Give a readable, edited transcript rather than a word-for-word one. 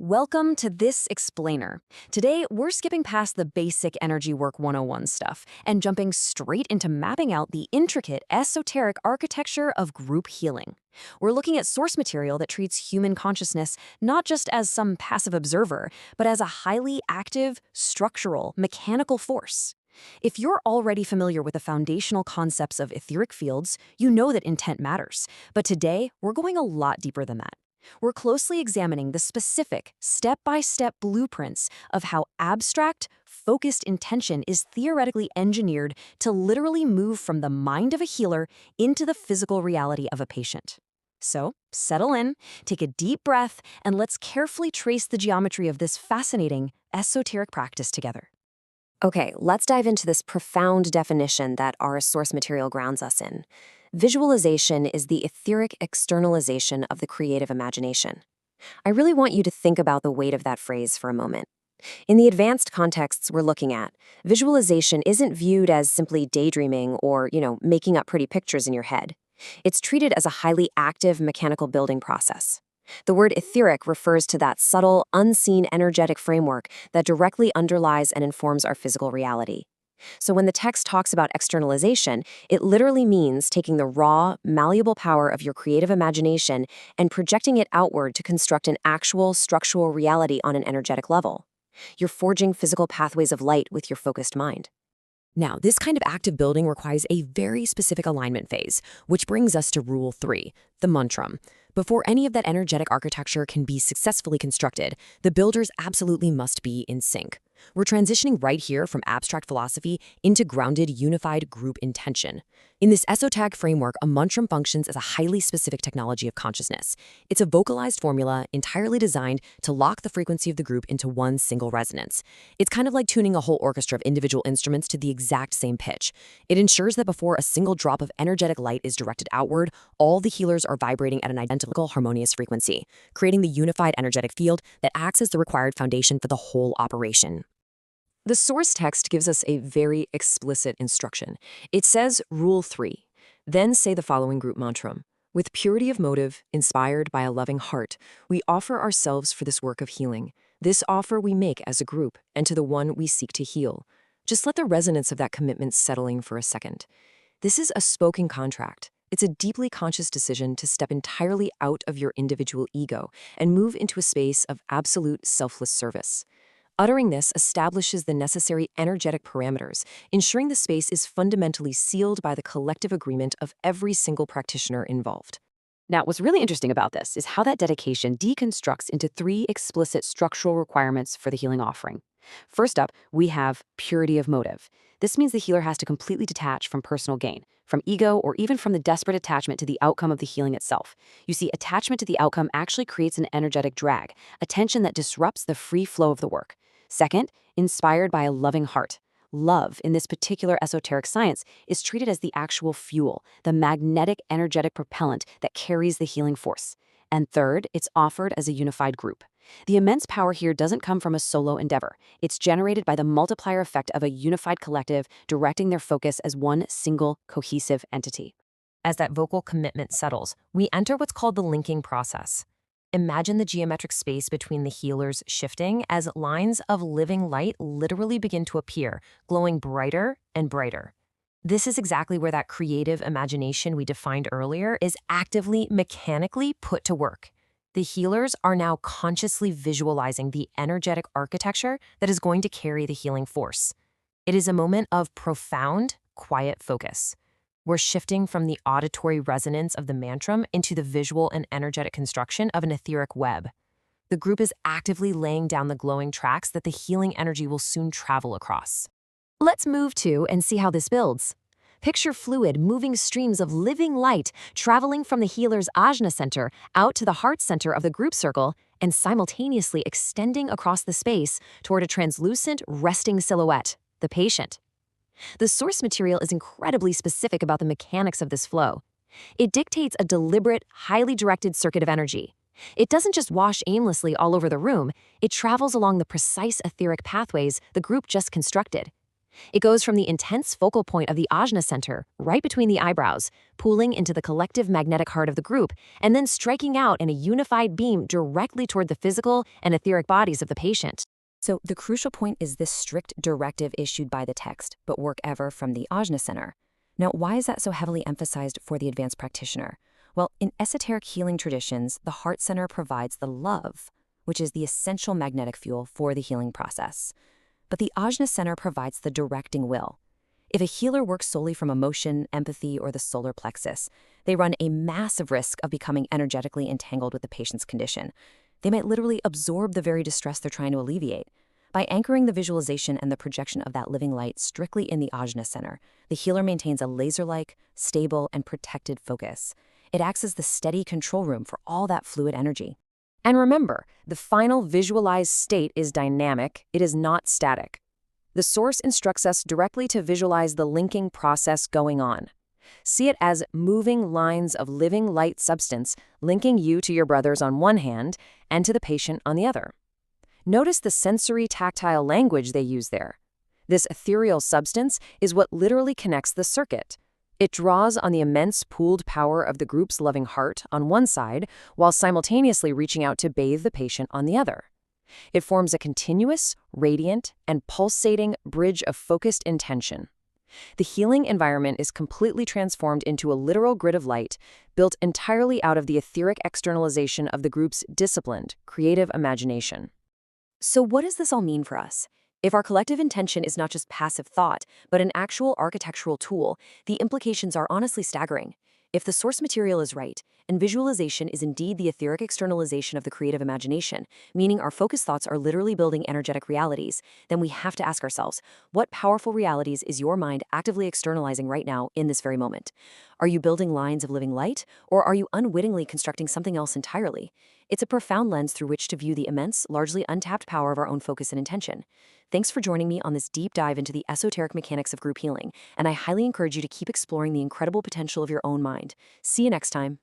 Welcome to this explainer. Today, we're skipping past the basic energy work 101 stuff and jumping straight into mapping out the intricate, esoteric architecture of group healing. We're looking at source material that treats human consciousness not just as some passive observer, but as a highly active, structural, mechanical force. If you're already familiar with the foundational concepts of etheric fields, you know that intent matters. But today, we're going a lot deeper than that. We're closely examining the specific, step-by-step blueprints of how abstract, focused intention is theoretically engineered to literally move from the mind of a healer into the physical reality of a patient. So, settle in, take a deep breath, and let's carefully trace the geometry of this fascinating, esoteric practice together. Okay, let's dive into this profound definition that our source material grounds us in. Visualization is the etheric externalization of the creative imagination. I really want you to think about the weight of that phrase for a moment. In the advanced contexts we're looking at, visualization isn't viewed as simply daydreaming or, making up pretty pictures in your head. It's treated as a highly active mechanical building process. The word etheric refers to that subtle, unseen energetic framework that directly underlies and informs our physical reality. So when the text talks about externalization, it literally means taking the raw, malleable power of your creative imagination and projecting it outward to construct an actual structural reality on an energetic level. You're forging physical pathways of light with your focused mind. Now, this kind of active building requires a very specific alignment phase, which brings us to Rule 3, the mantram. Before any of that energetic architecture can be successfully constructed, the builders absolutely must be in sync. We're transitioning right here from abstract philosophy into grounded, unified group intention. In this esoteric framework, a mantram functions as a highly specific technology of consciousness. It's a vocalized formula entirely designed to lock the frequency of the group into one single resonance. It's kind of like tuning a whole orchestra of individual instruments to the exact same pitch. It ensures that before a single drop of energetic light is directed outward, all the healers are vibrating at an identical harmonious frequency, creating the unified energetic field that acts as the required foundation for the whole operation. The source text gives us a very explicit instruction. It says Rule 3, then say the following group mantram. With purity of motive, inspired by a loving heart, we offer ourselves for this work of healing. This offer we make as a group and to the one we seek to heal. Just let the resonance of that commitment settling for a second. This is a spoken contract. It's a deeply conscious decision to step entirely out of your individual ego and move into a space of absolute selfless service. Uttering this establishes the necessary energetic parameters, ensuring the space is fundamentally sealed by the collective agreement of every single practitioner involved. Now, what's really interesting about this is how that dedication deconstructs into 3 explicit structural requirements for the healing offering. First up, we have purity of motive. This means the healer has to completely detach from personal gain, from ego, or even from the desperate attachment to the outcome of the healing itself. You see, attachment to the outcome actually creates an energetic drag, a tension that disrupts the free flow of the work. Second, inspired by a loving heart. Love, in this particular esoteric science, is treated as the actual fuel, the magnetic, energetic propellant that carries the healing force. And third, it's offered as a unified group. The immense power here doesn't come from a solo endeavor. It's generated by the multiplier effect of a unified collective directing their focus as one single, cohesive entity. As that vocal commitment settles, we enter what's called the linking process. Imagine the geometric space between the healers shifting as lines of living light literally begin to appear, glowing brighter and brighter. This is exactly where that creative imagination we defined earlier is actively, mechanically put to work. The healers are now consciously visualizing the energetic architecture that is going to carry the healing force. It is a moment of profound, quiet focus. We're shifting from the auditory resonance of the mantram into the visual and energetic construction of an etheric web. The group is actively laying down the glowing tracks that the healing energy will soon travel across. Let's move to and see how this builds. Picture fluid, moving streams of living light traveling from the healer's ajna center out to the heart center of the group circle and simultaneously extending across the space toward a translucent, resting silhouette, the patient. The source material is incredibly specific about the mechanics of this flow. It dictates a deliberate, highly directed circuit of energy. It doesn't just wash aimlessly all over the room, it travels along the precise etheric pathways the group just constructed. It goes from the intense focal point of the ajna center, right between the eyebrows, pooling into the collective magnetic heart of the group, and then striking out in a unified beam directly toward the physical and etheric bodies of the patient. So the crucial point is this strict directive issued by the text, but work ever from the ajna center. Now, why is that so heavily emphasized for the advanced practitioner? Well, in esoteric healing traditions, the heart center provides the love, which is the essential magnetic fuel for the healing process. But the ajna center provides the directing will. If a healer works solely from emotion, empathy, or the solar plexus, they run a massive risk of becoming energetically entangled with the patient's condition. They might literally absorb the very distress they're trying to alleviate. By anchoring the visualization and the projection of that living light strictly in the ajna center, the healer maintains a laser-like, stable, and protected focus. It acts as the steady control room for all that fluid energy. And remember, the final visualized state is dynamic, it is not static. The source instructs us directly to visualize the linking process going on. See it as moving lines of living light substance linking you to your brothers on one hand and to the patient on the other. Notice the sensory tactile language they use there. This ethereal substance is what literally connects the circuit. It draws on the immense pooled power of the group's loving heart on one side, while simultaneously reaching out to bathe the patient on the other. It forms a continuous, radiant, and pulsating bridge of focused intention. The healing environment is completely transformed into a literal grid of light, built entirely out of the etheric externalization of the group's disciplined, creative imagination. So what does this all mean for us? If our collective intention is not just passive thought, but an actual architectural tool, the implications are honestly staggering. If the source material is right, and visualization is indeed the etheric externalization of the creative imagination, meaning our focused thoughts are literally building energetic realities, then we have to ask ourselves, what powerful realities is your mind actively externalizing right now in this very moment? Are you building lines of living light, or are you unwittingly constructing something else entirely? It's a profound lens through which to view the immense, largely untapped power of our own focus and intention. Thanks for joining me on this deep dive into the esoteric mechanics of group healing, and I highly encourage you to keep exploring the incredible potential of your own mind. See you next time.